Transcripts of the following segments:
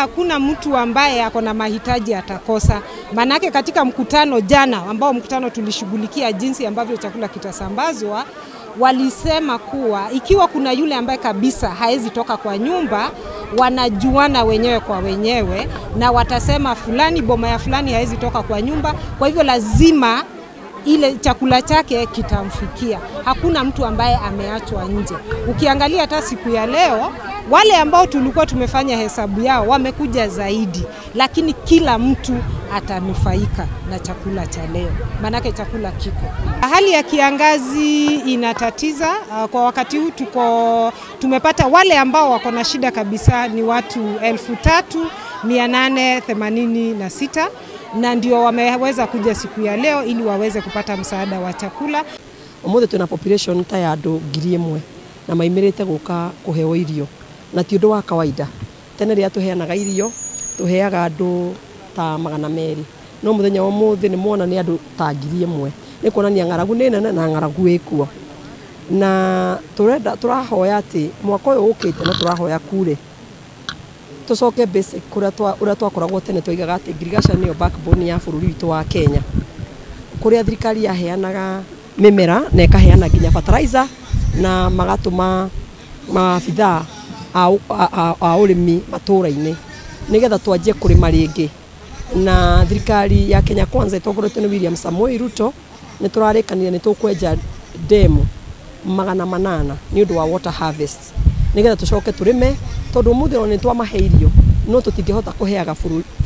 hakuna mtu ambaye ako na mahitaji atakosa. Manake katika mkutano jana ambao mkutano tulishughulikia jinsi ambavyo chakula kitasambazwa, walisema kuwa ikiwa kuna yule ambaye kabisa haezi toka kwa nyumba, wanajuana wenyewe kwa wenyewe na watasema fulani boma ya fulani haezi toka kwa nyumba, kwa hivyo lazima ile chakula chake kitamfikia. Hakuna mtu ambaye ameachwa nje. Ukiangalia hata siku ya leo, wale ambao tulikuwa tumefanya hesabu yao wamekuja zaidi, lakini kila mtu atanufaika na chakula cha leo. Manake chakula kiko. Hali ya kiangazi inatatiza. Kwa wakati huu tumepata wale ambao wako na shida kabisa ni watu 3886 na ndio wameweza kuja siku ya leo ili waweze kupata msaada wa chakula. Omothe tuna population ta ya andu 1000 na maimirite guka kuheo irio na ti undu wa kawaida. Tene ria tuheanaga irio tuheaga andu ta 200, no muthenya wa muthe ni muona ni andu ta 1000. Ni kuonania ngaragu ni nene na ngaragu ikuo. Na turahoya ati mwaka uyu ukite na turahoya kure tucoke basic kuria twakoragwo tene twigaga ati irrigation niyo backbone ya bururi witu wa Kenya, kuria thirikari yaheanaga mimera na ikaheana nginya fertilizer na magatuma maabitha a urimi matura-ini nigetha twanjie kurima ringi. Na thirikari ya Kenya Kwanza itogoretwo ni William Samoei Ruto ni turarikanire ni tukwenja demu 800 ni undu wa water harvest nigetha tucoke turime, tondu muthe ni twamaheirio no tutingihota kuheaga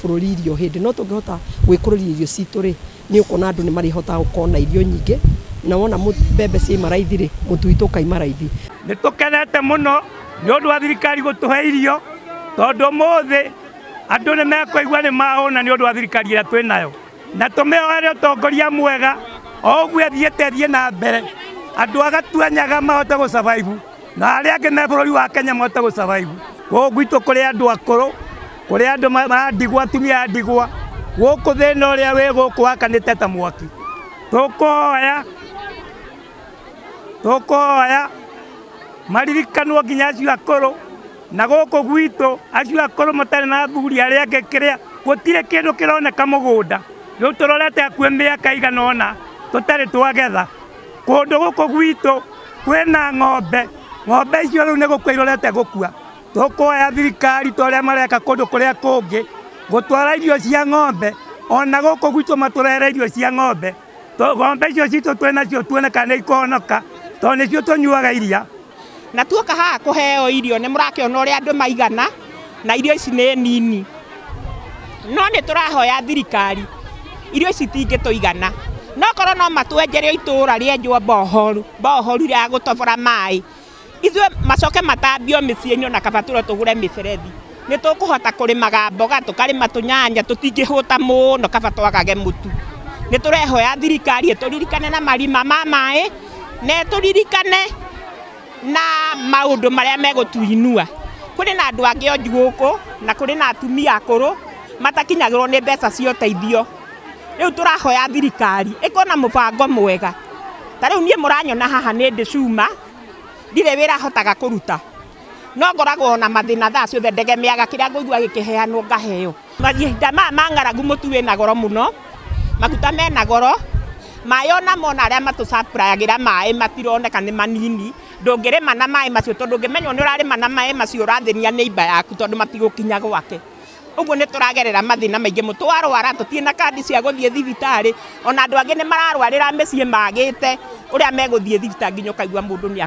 bururi irio hindi, no tungihota gwikururia irio citu ri ni ukona andu ni marihota gukona irio nyingi na wona mbembe ci maraithire mutu itu kai maraithi. Ni tukenete muno ni undu wa thirikari gutuhe irio, tondu muthe andu ni mekuigua ni mahuna ni undu wa thirikari ira twinayo, na tumeoere utongoria mwega oguo thiete na mbere, andu agatuanyaga mahote gu survive na aria angi me bururi wa Kenya mahote gu survive. Gwitu kuri andu akuru, kuri andu madigwa atumia adigwa guku thina uria wi guku wakanite ta mwaki. Tukoya maririkanwo nginya acio akuru, na guku gwitu acio akuru matari na thuri aria angi kiria gutire kindu kironeka mugunda. Riu turorete akue miaka igana ona tutari twagetha. Kundu guku gwitu kwina ng'ombe icio riu ni gukua irorete gukua. Tukoya thirikari toria mareka kundu kuria kungi gutwara irio cia ng'ombe, ona guku gwitu maturere irio cia ng'ombe. Ng'ombe icio citu twinacio tuone kana ikonoka, tondu nicio tunyuaga iria. Na tuoka haha kuheo irio ni murakiona uria andu maigana na irio ici ni nini, no ni turahoya thirikari irio ici tingituigana, no korwo no matwenjere itura rienjwo bohoru ria gutobora mai, ithuĩ macoke matambio mĩciĩ-inĩ ona kaba tũre tũgũre mĩberethi. Nĩ tũkũhota kũrĩmaga mboga, tũkarĩma tũnyanya, tũtingĩhũta mũno kaba twagage mũtu. Nĩ tũrehoya thirikari ĩtũririkane na marima ma maĩ, na ĩtũririkane na maũndũ marĩa megũtuinua. Kũrĩ na andũ angĩ onju gũkũ na kũrĩ na atumia akũrũ matakinyagĩrwo nĩ mbeca cia ũteithio. Rĩu tũrahoya thirikari ĩkorwo na mũbango mwega. Ta rĩu niĩ mũranyona haha nĩ ndĩ cuma, ndirĩ wĩra hotaga kũruta, no ngoragwo na mathĩna thaa ciothe ndegemeaga kĩrĩa ngũigua gĩkĩheanwo ngaheo. Mahinda maya ma ng'aragu mũtu wĩna goro mũno, maguta mena goro, maĩ ona mona arĩa matũsupplyagĩra maĩ matironeka nĩ manini. Ndũngĩrĩma na maĩ macio tondu ũngĩmenya nĩ ũrarĩma na maĩ macio ũrathĩnia neighbor yaku tondu matigũkinya gwake. Ũguo nĩ tũragerera mathĩna maingĩ mũno, twarwara tũtirĩ na kandi cia gũthiĩ thibitarĩ, ona andũ angĩ nĩ mararwarĩra mĩciĩ magĩte ũrĩa megũthiĩ thibitarĩ nginya ũkaigua mũndũ nĩ